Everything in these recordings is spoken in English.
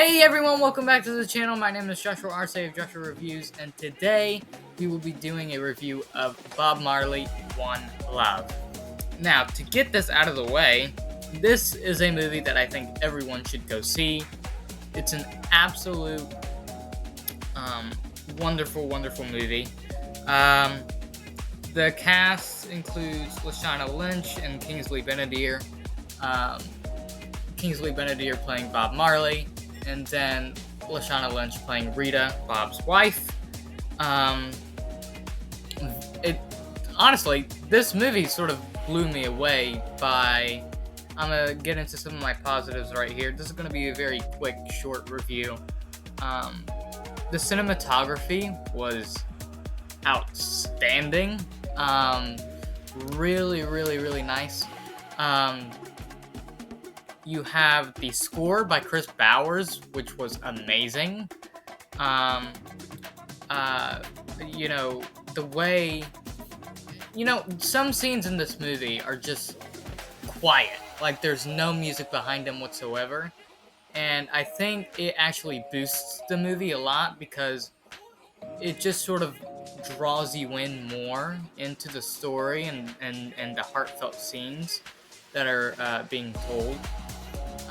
Hey everyone, welcome back to the channel. My name is Joshua Arce of Joshua Reviews, and today we will be doing a review of Bob Marley, One Love. Now, to get this out of the way, this is a movie that I think everyone should go see. It's an absolute wonderful movie. The cast includes Lashana Lynch and Kingsley Ben-Adir. Kingsley Ben-Adir playing Bob Marley, and then Lashana Lynch playing Rita, Bob's wife. Honestly, this movie sort of blew me away by... I'm going to get into some of my positives right here. This is going to be a very quick, short review. The cinematography was outstanding. Really nice. You have the score by Chris Bowers, which was amazing. The way... some scenes in this movie are just quiet. Like, there's no music behind them whatsoever. And I think it actually boosts the movie a lot because it just sort of draws you in more into the story and the heartfelt scenes that are being told.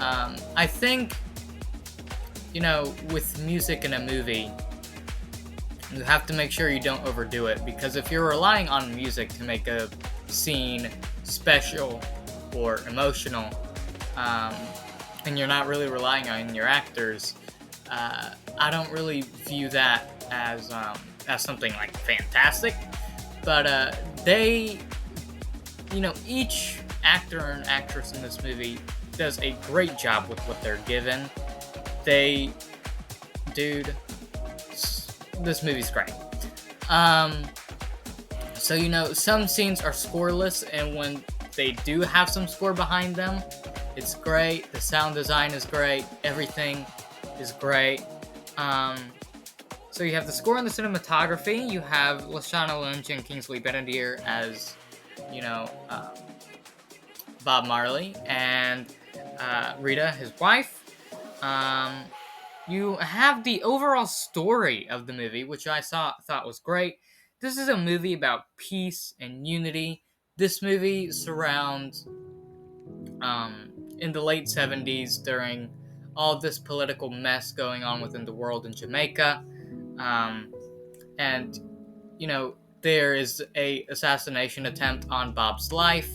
I think, with music in a movie, you have to make sure you don't overdo it, because if you're relying on music to make a scene special or emotional, and you're not really relying on your actors, I don't really view that as something like fantastic. But each actor and actress in this movie does a great job with what they're given. This movie's great. Some scenes are scoreless, and when they do have some score behind them, it's great. The sound design is great. Everything is great. So you have the score and the cinematography. You have Lashana Lynch and Kingsley Ben-Adir as, Bob Marley, and Rita, his wife. You have the overall story of the movie, which I thought was great. This is a movie about peace and unity. This movie surrounds in the late 70s, during all of this political mess going on within the world in Jamaica. There is a assassination attempt on Bob's life,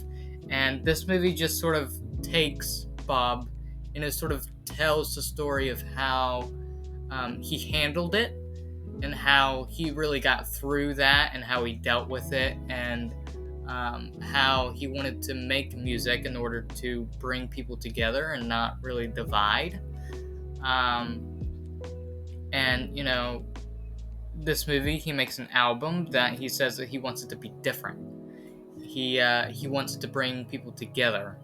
and this movie just sort of takes Bob and it sort of tells the story of how he handled it and how he really got through that and how he dealt with it, and how he wanted to make music in order to bring people together and not really divide. This movie, he makes an album that he says that he wants it to be different. He wants it to bring people together,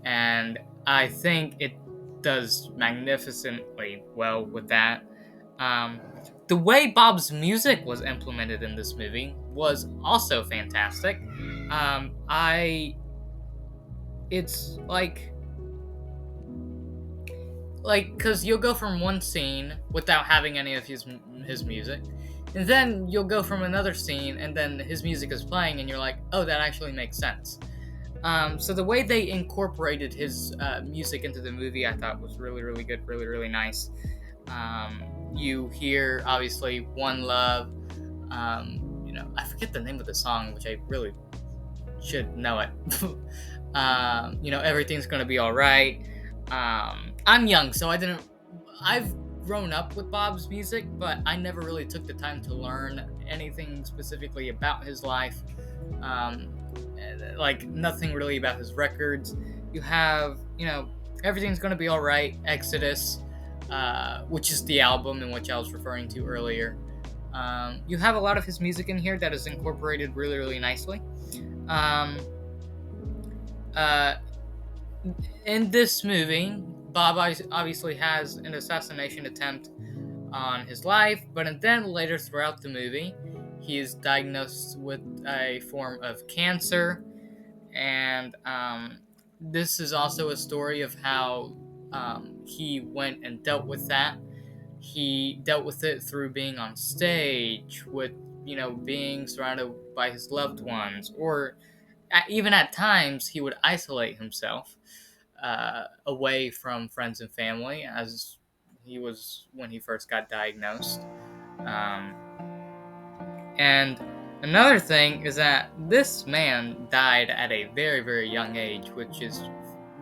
and I think it does magnificently well with that. The way Bob's music was implemented in this movie was also fantastic. It's like, because you'll go from one scene without having any of his music, and then you'll go from another scene, and then his music is playing, and you're like, oh, that actually makes sense. So the way they incorporated his music into the movie, I thought was really good, really nice. You hear, obviously, One Love. I forget the name of the song, which I really should know it. Everything's Gonna Be Alright. I'm young, so I've grown up with Bob's music, but I never really took the time to learn anything specifically about his life. Nothing really about his records. You have, Everything's Gonna Be Alright, Exodus, which is the album in which I was referring to earlier. You have a lot of his music in here that is incorporated really nicely. In this movie, Bob obviously has an assassination attempt on his life, but then later throughout the movie, he is diagnosed with a form of cancer, and this is also a story of how he went and dealt with that. He dealt with it through being on stage, with being surrounded by his loved ones, or even at times he would isolate himself away from friends and family, as he was when he first got diagnosed. Um, and another thing is that this man died at a very, very young age, which is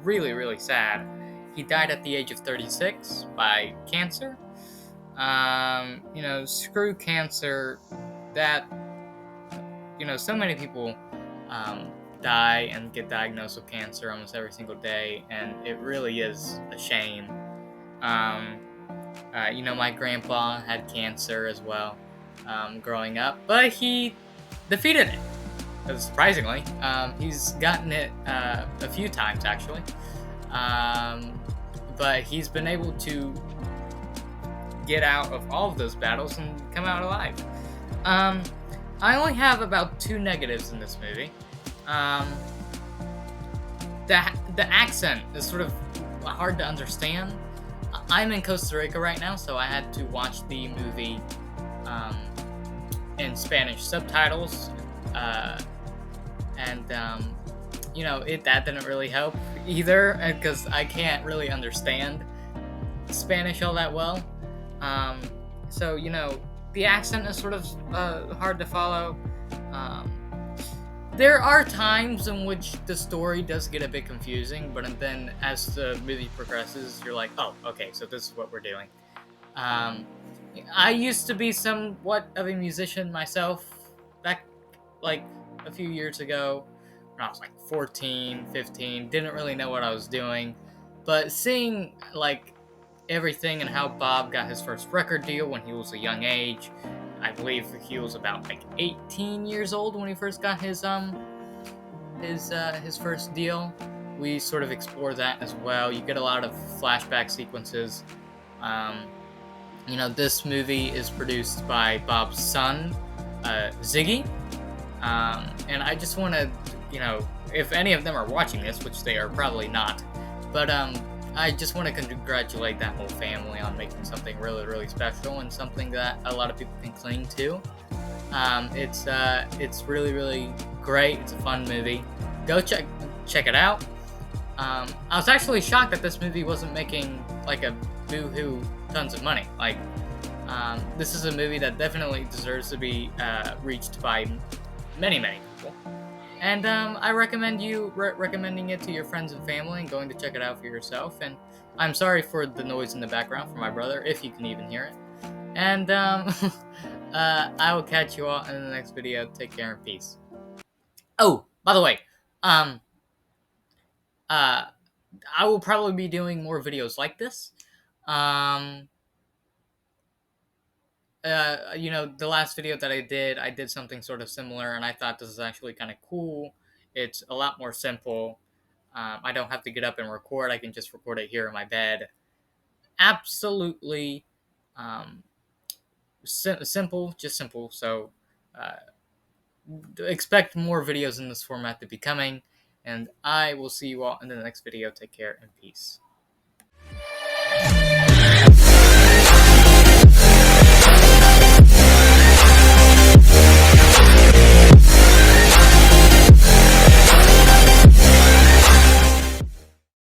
really, really sad. He died at the age of 36 by cancer. Screw cancer. That, so many people die and get diagnosed with cancer almost every single day, and it really is a shame. Um, my grandpa had cancer as well growing up, but he defeated it. Surprisingly, he's gotten it a few times actually, but he's been able to get out of all of those battles and come out alive. I only have about 2 negatives in this movie. The accent is sort of hard to understand. I'm in Costa Rica right now, so I had to watch the movie in Spanish subtitles, and that didn't really help either, because I can't really understand Spanish all that well. So the accent is sort of hard to follow. There are times in which the story does get a bit confusing, but then as the movie progresses, you're like, oh, okay, so this is what we're doing. I used to be somewhat of a musician myself back, like, a few years ago, when I was like 14, 15, didn't really know what I was doing, but seeing, like, everything and how Bob got his first record deal when he was a young age. I believe he was about like 18 years old when he first got his first deal. We sort of explore that as well. You get a lot of flashback sequences. This movie is produced by Bob's son, Ziggy. And I just want to, if any of them are watching this, which they are probably not, but I just want to congratulate that whole family on making something really, really special and something that a lot of people can cling to. It's really, really great. It's a fun movie. Go check it out. I was actually shocked that this movie wasn't making like a boo-hoo tons of money. Like, this is a movie that definitely deserves to be reached by many, many people. And I recommend you recommending it to your friends and family and going to check it out for yourself. And I'm sorry for the noise in the background from my brother, if you can even hear it. And I will catch you all in the next video. Take care and peace. Oh, by the way, I will probably be doing more videos like this. The last video that I did something sort of similar, and I thought this is actually kind of cool. It's a lot more simple. I don't have to get up and record. I can just record it here in my bed. Absolutely simple, just simple. So expect more videos in this format to be coming, and I will see you all in the next video. Take care and peace.